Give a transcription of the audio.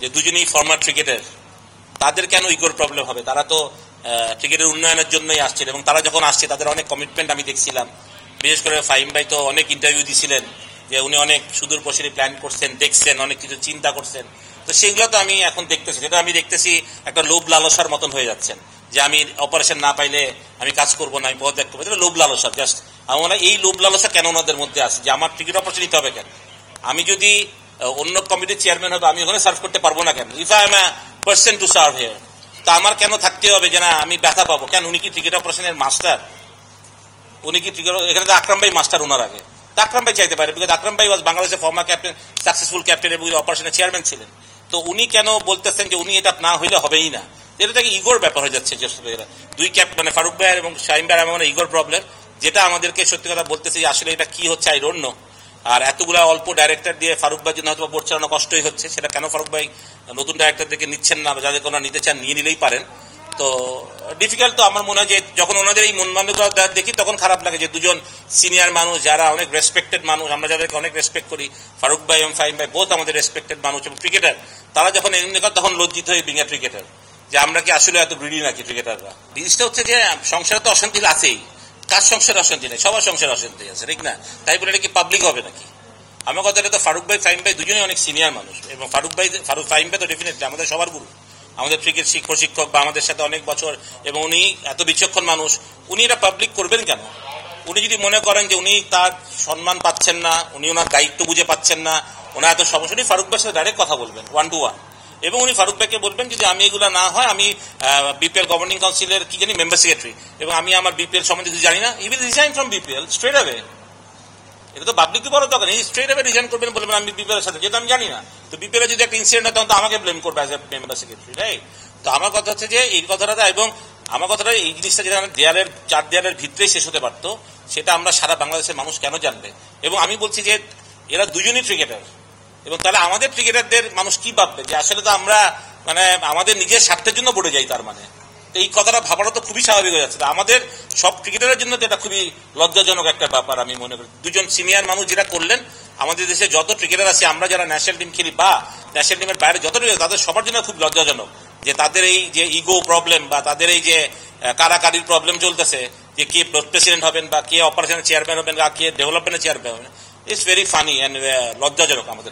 যে দুজনেই former cricketer, তাদের কেন ইগোর প্রবলেম হবে? তারা তো ক্রিকেটের উন্নয়নের জন্যই আসছেন, এবং তারা যখন আসছে তাদের অনেক কমিটমেন্ট আমি দেখছিলাম। বিশেষ করে ফাহিম ভাই তো অনেক ইন্টারভিউ দিয়েছিলেন যে উনি অনেক সুদূর প্রসারী প্ল্যান করছেন, দেখছেন, অনেক কিছু চিন্তা করছেন। তো সেগুলো তো আমি এখন দেখতেছি, যেটা আমি দেখতেছি একটা লোভ লালসার মতন হয়ে যাচ্ছেন, যে আমি অপারেশন না পাইলে আমি কাজ করবো না, আমি পদত্যাগ করবো। এটা লোভ লালসা। জাস্ট আমার এই লোভ লালসা কেন ওনাদের মধ্যে আছে যে আমার টিকিট অপারেশন নিতে হবে কেন? আমি যদি অন্য কমিটির চেয়ারম্যান হবো, আমি ওখানে সার্ভ করতে পারবো না কেন? If I am a person to serve here, তা আমার কেন থাকতে হবে যে না আমি ব্যথা পাবো কেন? উনি কি ক্রিকেট অপারেশনের মাস্টার? উনি কি এখানে তো আকরাম ভাই মাস্টার ওনার আগে, তো আকরাম ভাই চাইতে পারে, বিকজ আকরাম ভাই ওয়াজ বাংলাদেশের ফর্মার ক্যাপ্টেন, সাকসেসফুল ক্যাপ্টেন এবং অপারেশনের চেয়ারম্যান ছিলেন। তো উনি কেন বলতেছেন যে উনি এটা না হইলে হবেই না? এটা থেকে ইগোর ব্যাপার হয়ে যাচ্ছে। দুই মানে ফারুক ভাই এবং শাহিম ভাই আমার ইগোর প্রবলেম, যেটা আমাদেরকে সত্যি কথা বলতেছে যে আসলে এটা কি হচ্ছে আই ডোন্ট নো। আর এতগুলা অল্প ডাইরেক্টর দিয়ে ফারুক ভাই জন্য হয়তো বোর্ড চালানো কষ্টই হচ্ছে, সেটা কেন ফারুক ভাই নতুন ডাইরেক্টরদেরকে নিচ্ছেন না? যাদেরকে ওনারা নিতে চান নিয়ে নিলেই পারেন। তো ডিফিকাল্ট। তো আমার মনে হয় যে যখন ওনাদের এই মন মানসিকতা দেখি তখন খারাপ লাগে যে দুজন সিনিয়র মানুষ যারা অনেক রেসপেক্টেড মানুষ, আমরা যাদেরকে অনেক রেসপেক্ট করি, ফারুক ভাই এবং ফাহিম ভাই বোথ আমাদের রেসপেক্টেড মানুষ এবং ক্রিকেটার, তারা যখন এমনি করে তখন লজ্জিত হয়ে বিং এ ক্রিকেটার, যে আমরা কি আসলে এত গ্রিডি নাকি ক্রিকেটাররা? জিনিসটা হচ্ছে যে সংসারে তো অশান্তি আছেই, কার সংসারে অশান্তি নেই? সবার সংসারে অশান্তি আছে, ঠিক না? তাই বলে এটা কি পাবলিক হবে নাকি? আমার কথাটা তো ফারুক ভাই ফাহিম ভাই দুজনেই অনেক সিনিয়র মানুষ, এবং ফাহিম ভাই তো ডেফিনেটলি আমাদের সবার গুরু, আমাদের ক্রিকেট প্রশিক্ষক বা আমাদের সাথে অনেক বছর, এবং উনি এত বিচক্ষণ মানুষ। উনি এটা পাবলিক করবেন কেন? উনি যদি মনে করেন যে উনি তার সম্মান পাচ্ছেন না, উনি ওনার দায়িত্ব বুঝে পাচ্ছেন না, ওনার এত সমস্যা, উনি ফারুক ভাইয়ের সাথে ডাইরেক্ট কথা বলবেন 1-to-1, এবং উনি ফারুক ভাইকে বলবেন যদি আমি এগুলো না হয়, আমি বিপিএল গভর্নিং কাউন্সিলের কি জানি মেম্বার সেক্রেটারি, এবং আমি আমার বিপিএল সম্বন্ধে কিছু জানি না, I will resign from BPL straight away. এটা তো পাবলিক বড় দরকার নেই, স্ট্রেট অ্যাওয়ে রিজাইন করবেন, বলবেন আমি বিপিএল এর সাথে, যেহেতু আমি জানি না। তো বিপিএল যদি একটা ইনসিডেন্ট হয় তখন তো আমাকে ব্লেম করবে as a member secretary, right? তো আমার কথা হচ্ছে যে এই কথাটা, এবং আমার কথাটা এই জিনিসটা যেটা দেয়ালের চার দেয়ালের ভিতরেই শেষ হতে পারতো, সেটা আমরা সারা বাংলাদেশের মানুষ কেন জানবে? এবং আমি বলছি যে এরা দুজনই ক্রিকেটার, এবং তাহলে আমাদের ক্রিকেটারদের মানুষ কি ভাববে যে আসলে তো আমরা মানে আমাদের নিজের স্বার্থের জন্য পড়ে যাই তার মানে? এই কথাটা ভাবাটা তো খুবই স্বাভাবিক হয়ে যাচ্ছে। আমাদের সব ক্রিকেটারের জন্য তো এটা খুবই লজ্জাজনক একটা ব্যাপার আমি মনে করি। দুজন সিনিয়র মানুষ যেটা করলেন, আমাদের দেশে যত ক্রিকেটার আছে, আমরা যারা ন্যাশনাল টিম খেলি বা ন্যাশনাল টিমের বাইরে যত ক্রিকেটার, তাদের সবার জন্য খুব লজ্জাজনক যে তাদের এই যে ইগো প্রবলেম বা তাদের এই যে কারাকারির প্রবলেম চলতেছে, যে কে প্রেসিডেন্ট হবেন বা কে অপারেশনের চেয়ারম্যান হবেন বা কে ডেভেলপমেন্টের চেয়ারম্যান হবেন। ইটস ভেরি ফানি অ্যান্ড লজ্জাজনক আমাদের।